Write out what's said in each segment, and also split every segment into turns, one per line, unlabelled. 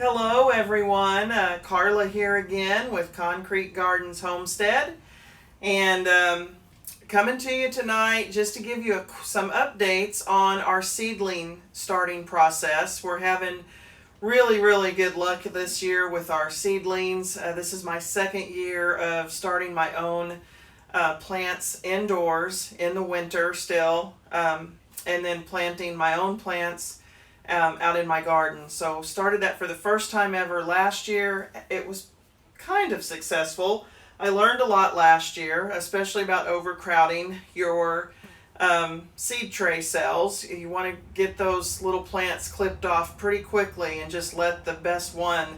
Hello everyone, Carla here again with Concrete Gardens Homestead, and coming to you tonight just to give you some updates on our seedling starting process. We're having really good luck this year with our seedlings. This is my second year of starting my own plants indoors in the winter still, and then planting my own plants out in my garden. So started that for the first time ever last year. It was kind of successful. I learned a lot last year, especially about overcrowding your seed tray cells. You want to get those little plants clipped off pretty quickly and just let the best one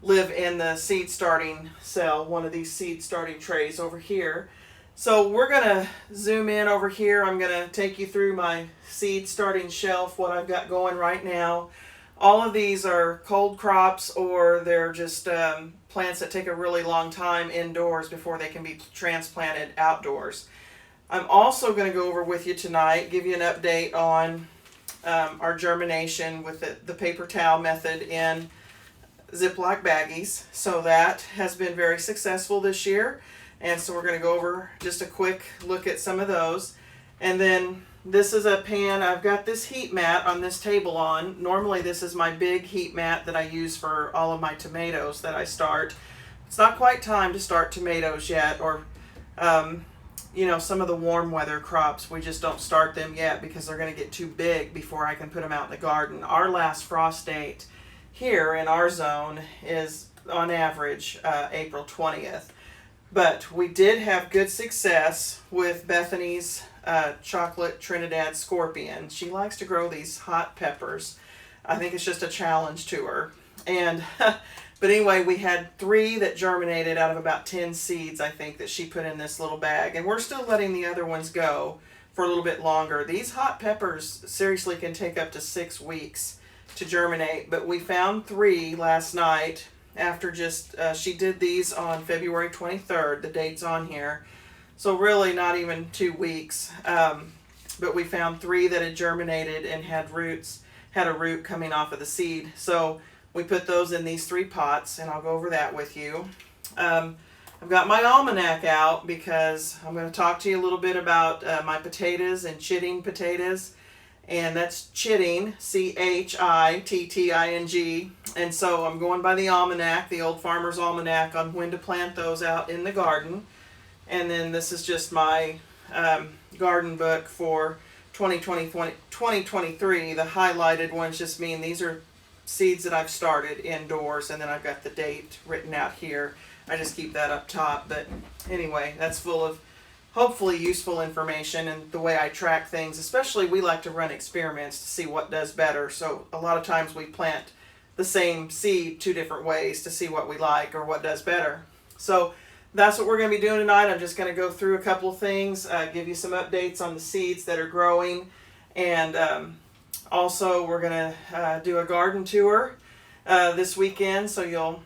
live in the seed starting cell, one of these seed starting trays over here. So we're going to zoom in over here. I'm going to take you through my seed starting shelf, what I've got going right now. All of these are cold crops, or they're just plants that take a really long time indoors before they can be transplanted outdoors. I'm also going to go over with you tonight, give you an update on our germination with the paper towel method in Ziploc baggies. So that has been very successful this year. And so we're going to go over just a quick look at some of those. And then this is a pan. I've got this heat mat on this table on. Normally this is my big heat mat that I use for all of my tomatoes that I start. It's not quite time to start tomatoes yet, or some of the warm weather crops. We just don't start them yet because they're going to get too big before I can put them out in the garden. Our last frost date here in our zone is on average April 20th. But we did have good success with Bethany's chocolate Trinidad scorpion. She likes to grow these hot peppers. I think it's just a challenge to her. And but anyway, we had 3 that germinated out of about 10 seeds, I think, that she put in this little bag. And we're still letting the other ones go for a little bit longer. These hot peppers seriously can take up to 6 weeks to germinate. But we found 3 last night. After just, she did these on February 23rd, the date's on here. So really not even 2 weeks. But we found 3 that had germinated and had a root coming off of the seed. So we put those in these 3 pots, and I'll go over that with you. I've got my almanac out because I'm going to talk to you a little bit about my potatoes and chitting potatoes. And that's chitting, chitting, and so I'm going by the almanac, the Old Farmer's Almanac, on when to plant those out in the garden. And then this is just my garden book for 2023. The highlighted ones just mean these are seeds that I've started indoors, and then I've got the date written out here. I just keep that up top, but anyway, that's full of hopefully useful information and the way I track things. Especially we like to run experiments to see what does better. So a lot of times we plant the same seed 2 different ways to see what we like or what does better. So that's what we're going to be doing tonight. I'm just going to go through a couple of things, give you some updates on the seeds that are growing, and also we're going to do a garden tour this weekend, so you'll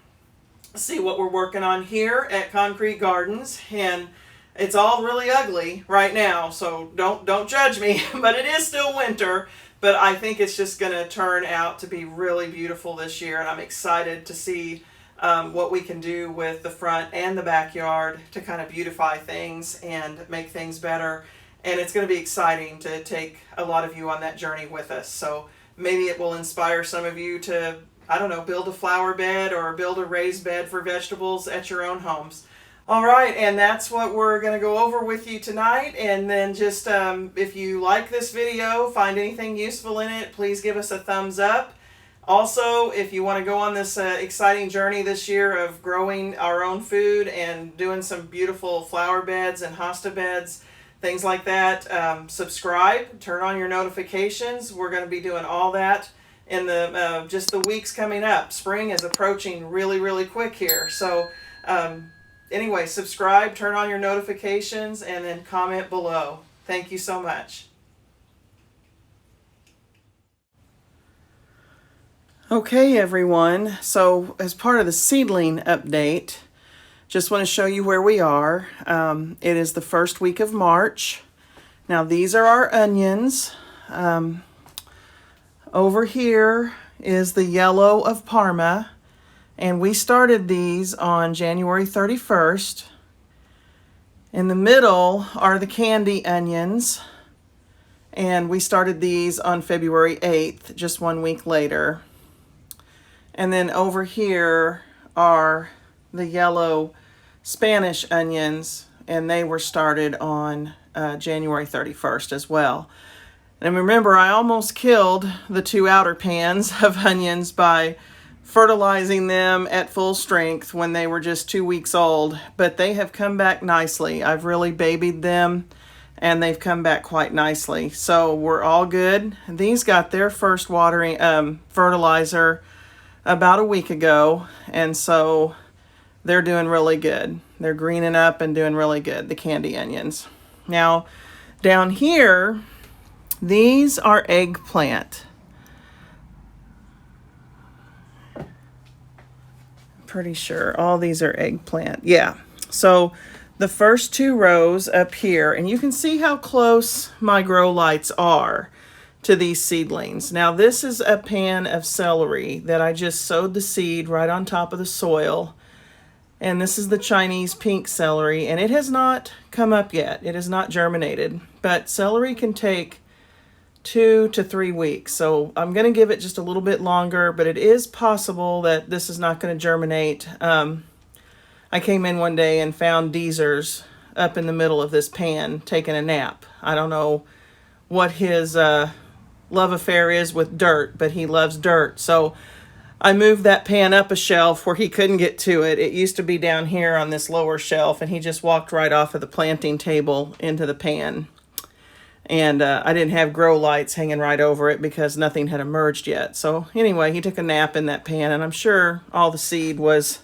see what we're working on here at Concrete Gardens. And it's all really ugly right now, so don't judge me, but it is still winter. But I think it's just going to turn out to be really beautiful this year, and I'm excited to see what we can do with the front and the backyard to kind of beautify things and make things better. And it's going to be exciting to take a lot of you on that journey with us. So maybe it will inspire some of you to, I don't know, build a flower bed or build a raised bed for vegetables at your own homes. All right, and that's what we're going to go over with you tonight. And then just if you like this video, find anything useful in it, please give us a thumbs up. Also, if you want to go on this exciting journey this year of growing our own food and doing some beautiful flower beds and hosta beds, things like that, subscribe, turn on your notifications. We're going to be doing all that in the just the weeks coming up. Spring is approaching really quick here. So anyway, subscribe, turn on your notifications, and then comment below. Thank you so much. Okay, everyone. So as part of the seedling update, just want to show you where we are. It is the first week of March. Now these are our onions. Over here is the yellow of Parma. And we started these on January 31st. In the middle are the candy onions. And we started these on February 8th, just 1 week later. And then over here are the yellow Spanish onions, and they were started on January 31st as well. And remember, I almost killed the 2 outer pans of onions by fertilizing them at full strength when they were just 2 weeks old, but they have come back nicely. I've really babied them, and they've come back quite nicely. So we're all good. These got their first watering fertilizer about a week ago, and so they're doing really good. They're greening up and doing really good, the candy onions. Now, down here, these are eggplant. Pretty sure all these are eggplant. Yeah. So the first 2 rows up here, and you can see how close my grow lights are to these seedlings. Now this is a pan of celery that I just sowed the seed right on top of the soil. And this is the Chinese pink celery, and it has not come up yet. It has not germinated, but celery can take 2 to 3 weeks. So I'm going to give it just a little bit longer, but it is possible that this is not going to germinate. I came in one day and found Deezer's up in the middle of this pan taking a nap. I don't know what his love affair is with dirt, but he loves dirt. So I moved that pan up a shelf where he couldn't get to it. It used to be down here on this lower shelf, and he just walked right off of the planting table into the pan. And I didn't have grow lights hanging right over it because nothing had emerged yet. So anyway, he took a nap in that pan, and I'm sure all the seed was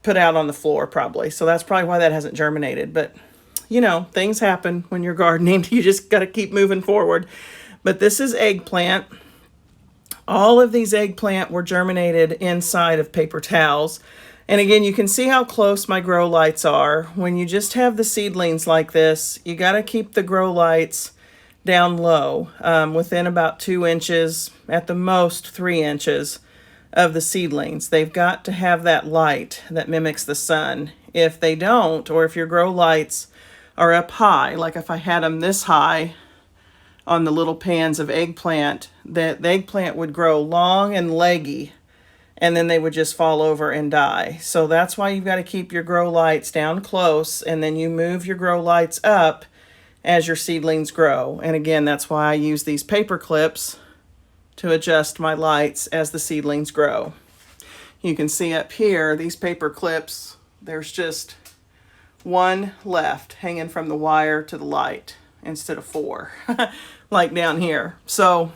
put out on the floor probably. So that's probably why that hasn't germinated. But, you know, things happen when you're gardening. You just got to keep moving forward. But this is eggplant. All of these eggplant were germinated inside of paper towels. And again, you can see how close my grow lights are. When you just have the seedlings like this, you got to keep the grow lights down low, within about 2 inches, at the most 3 inches of the seedlings. They've got to have that light that mimics the sun. If they don't, or if your grow lights are up high, like if I had them this high on the little pans of eggplant, the eggplant would grow long and leggy, and then they would just fall over and die. So that's why you've got to keep your grow lights down close, and then you move your grow lights up as your seedlings grow. And again, that's why I use these paper clips to adjust my lights as the seedlings grow. You can see up here, these paper clips, there's just 1 left hanging from the wire to the light instead of 4, like down here. So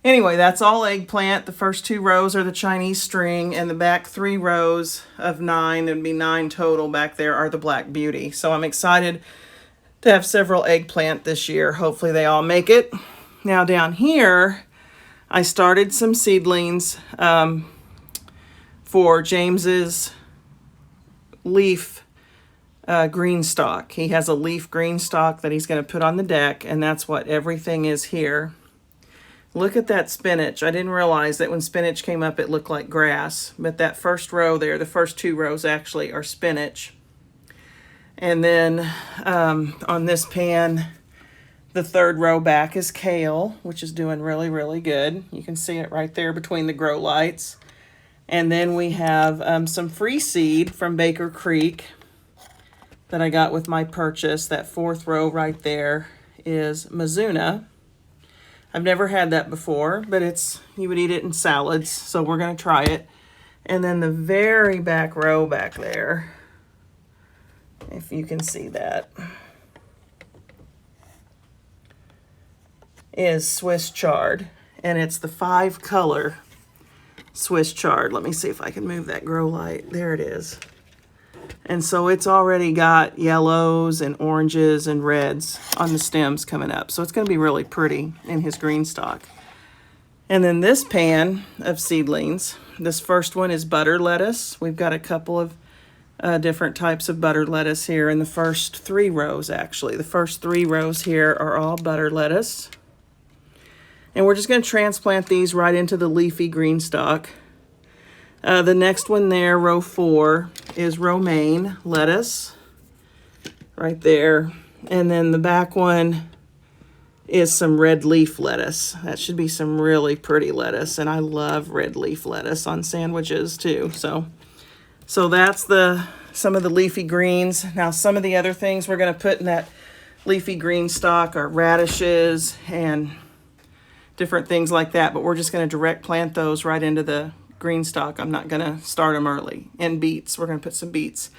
anyway, that's all eggplant. The first 2 rows are the Chinese string, and the back 3 rows of 9, there'd be 9 total back there, are the Black Beauty. So I'm excited to have several eggplant this year. Hopefully they all make it. Now down here, I started some seedlings for James's leaf green stalk. He has a leaf green stalk that he's going to put on the deck, and that's what everything is here. Look at that spinach. I didn't realize that when spinach came up it looked like grass, but that first row there, the first 2 rows actually are spinach. And then on this pan, the 3rd row back is kale, which is doing really, really good. You can see it right there between the grow lights. And then we have some free seed from Baker Creek that I got with my purchase. That 4th row right there is Mizuna. I've never had that before, but you would eat it in salads, so we're going to try it. And then the very back row back there, if you can see that, is Swiss chard, and it's the 5-color Swiss chard. Let me see if I can move that grow light. There it is. And so it's already got yellows and oranges and reds on the stems coming up. So it's going to be really pretty in his green stalk. And then this pan of seedlings, this first one is butter lettuce. We've got a couple of different types of butter lettuce here in the first 3 rows, actually. The first 3 rows here are all butter lettuce. And we're just going to transplant these right into the leafy green stalk. The next one there, row 4, is romaine lettuce right there. And then the back one is some red leaf lettuce. That should be some really pretty lettuce, and I love red leaf lettuce on sandwiches too. So that's some of the leafy greens. Now some of the other things we're going to put in that leafy green stock are radishes and different things like that, but we're just going to direct plant those right into the green stock. I'm not going to start them early. And beets, we're going to put some beets.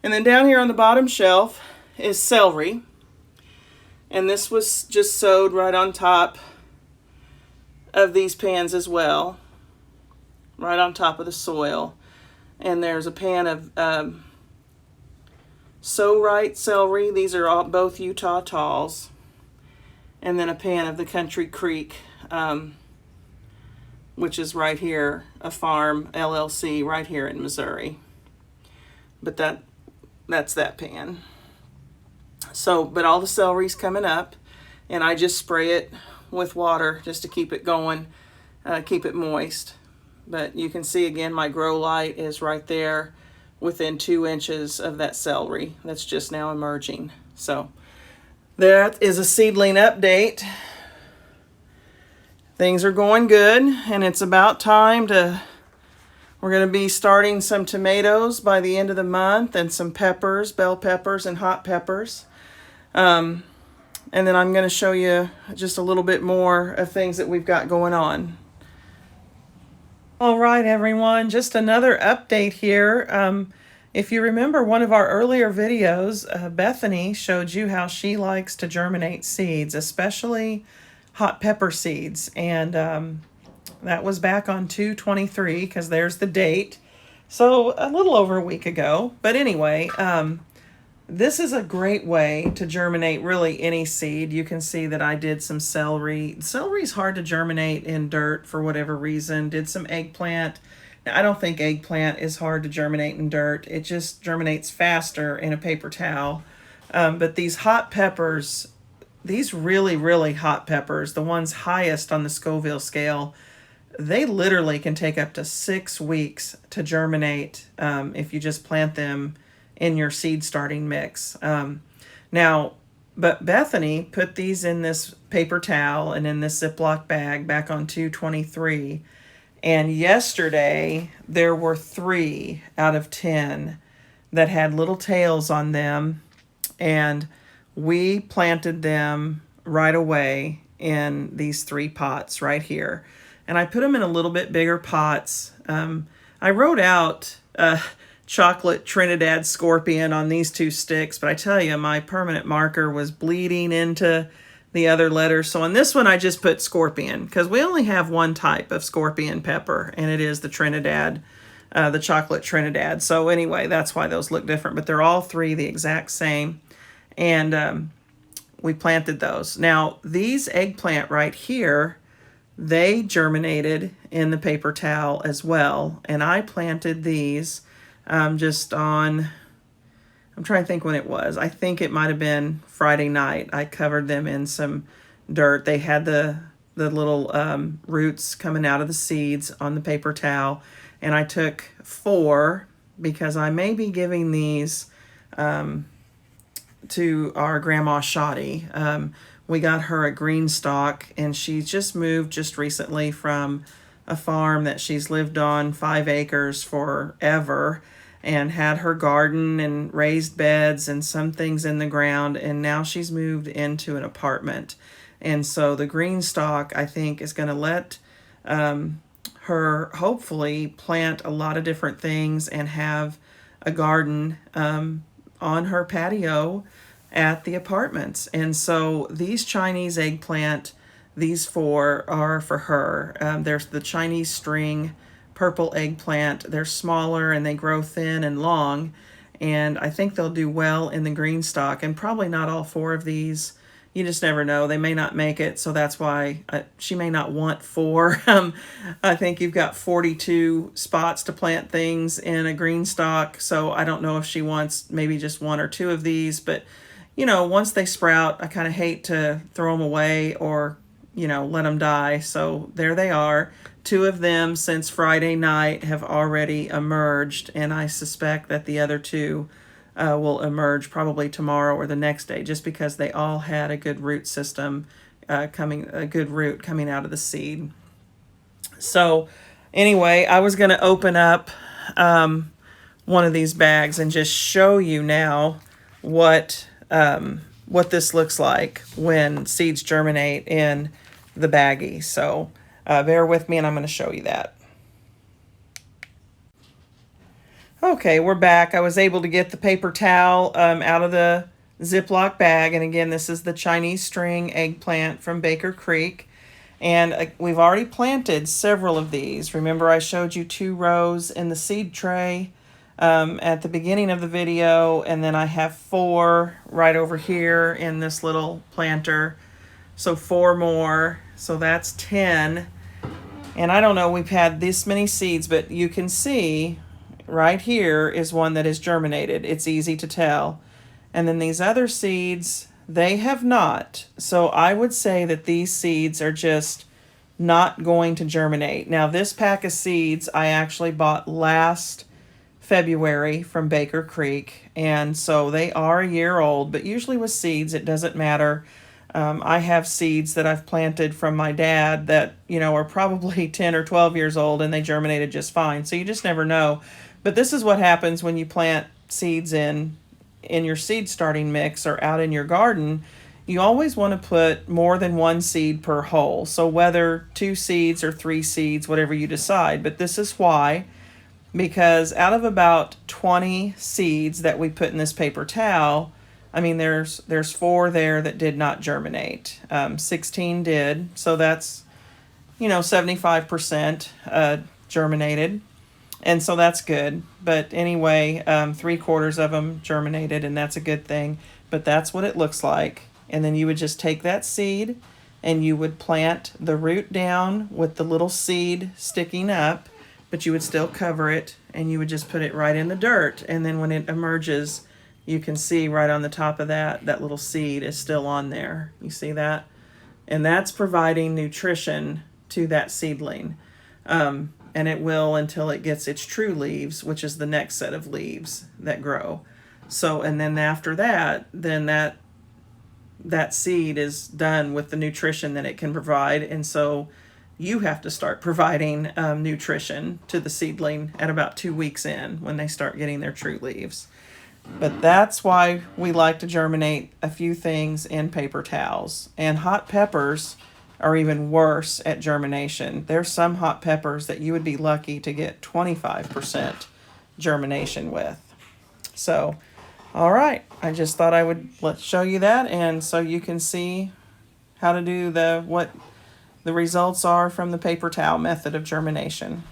And then down here on the bottom shelf is celery. And this was just sowed right on top of these pans as well, right on top of the soil. And there's a pan of Sow Right celery. These are both Utah talls. And then a pan of the Country Creek, which is right here, a farm LLC right here in Missouri. But that's that pan. So, but all the celery's coming up, and I just spray it with water just to keep it going, keep it moist. But you can see again, my grow light is right there within 2 inches of that celery that's just now emerging. So that is a seedling update. Things are going good, and it's about time we're going to be starting some tomatoes by the end of the month, and some peppers, bell peppers and hot peppers. And then I'm going to show you just a little bit more of things that we've got going on. All right, everyone, just another update here. If you remember one of our earlier videos, Bethany showed you how she likes to germinate seeds, especially hot pepper seeds. And that was back on 2/23, because there's the date. So a little over a week ago. But anyway, this is a great way to germinate really any seed. You can see that I did some celery. Celery's hard to germinate in dirt for whatever reason. Did some eggplant. Now, I don't think eggplant is hard to germinate in dirt. It just germinates faster in a paper towel. But these hot peppers, these really, really hot peppers, the ones highest on the Scoville scale, they literally can take up to 6 weeks to germinate if you just plant them in your seed starting mix. But Bethany put these in this paper towel and in this Ziploc bag back on 2/23. And yesterday there were 3 out of 10 that had little tails on them. And we planted them right away in these 3 pots right here. And I put them in a little bit bigger pots. I wrote out chocolate Trinidad scorpion on these 2 sticks, but I tell you, my permanent marker was bleeding into the other letters. So on this one, I just put scorpion, because we only have one type of scorpion pepper, and it is the Trinidad, the chocolate Trinidad. So anyway, that's why those look different, but they're all 3 the exact same. And we planted those. Now, these eggplant right here, they germinated in the paper towel as well. And I planted these just on, I'm trying to think when it was. I think it might have been Friday night. I covered them in some dirt. They had the little roots coming out of the seeds on the paper towel. And I took 4 because I may be giving these to our grandma Shoddy. We got her a green stalk, and she just moved just recently from a farm that she's lived on 5 acres forever, and had her garden and raised beds and some things in the ground, and now she's moved into an apartment. And so the green stalk, I think, is going to let her hopefully plant a lot of different things and have a garden on her patio at the apartments. And so these Chinese eggplant, these 4 are for her. There's the Chinese string purple eggplant. They're smaller and they grow thin and long, and I think they'll do well in the green stock. And probably not all 4 of these. You just never know. They may not make it, so that's why she may not want 4. I think you've got 42 spots to plant things in a green stock, so I don't know if she wants maybe just 1 or 2 of these. But you know, once they sprout, I kind of hate to throw them away or let them die. So there they are. 2 of them since Friday night have already emerged, and I suspect that the other 2 will emerge probably tomorrow or the next day, just because they all had a good root system a good root coming out of the seed. So anyway, I was going to open up one of these bags and just show you now what this looks like when seeds germinate in the baggie. So bear with me and I'm going to show you that. Okay, we're back. I was able to get the paper towel out of the Ziploc bag. And again, this is the Chinese string eggplant from Baker Creek. And we've already planted several of these. Remember, I showed you 2 rows in the seed tray at the beginning of the video. And then I have 4 right over here in this little planter. So 4 more. So that's 10. And I don't know, we've had this many seeds, but you can see right here is one that is germinated. It's easy to tell. And then these other seeds, they have not. So I would say that these seeds are just not going to germinate. Now, this pack of seeds I actually bought last February from Baker Creek. And so they are a year old, but usually with seeds, it doesn't matter. I have seeds that I've planted from my dad that, are probably 10 or 12 years old, and they germinated just fine. So you just never know. But this is what happens when you plant seeds in your seed starting mix or out in your garden. You always want to put more than 1 seed per hole. So whether 2 seeds or 3 seeds, whatever you decide. But this is why, because out of about 20 seeds that we put in this paper towel, there's 4 there that did not germinate. 16 did, so that's 75% germinated, and so that's good. But anyway, 3/4 of them germinated, and that's a good thing. But that's what it looks like. And then you would just take that seed, and you would plant the root down with the little seed sticking up, but you would still cover it, and you would just put it right in the dirt. And then when it emerges, you can see right on the top of that little seed is still on there. You see that? And that's providing nutrition to that seedling. And it will until it gets its true leaves, which is the next set of leaves that grow. So, and then after that, then that seed is done with the nutrition that it can provide. And so you have to start providing nutrition to the seedling at about 2 weeks in, when they start getting their true leaves. But that's why we like to germinate a few things in paper towels. And hot peppers are even worse at germination. There's some hot peppers that you would be lucky to get 25% germination with. So, all right, I just thought I would show you that, and so you can see how to do what the results are from the paper towel method of germination.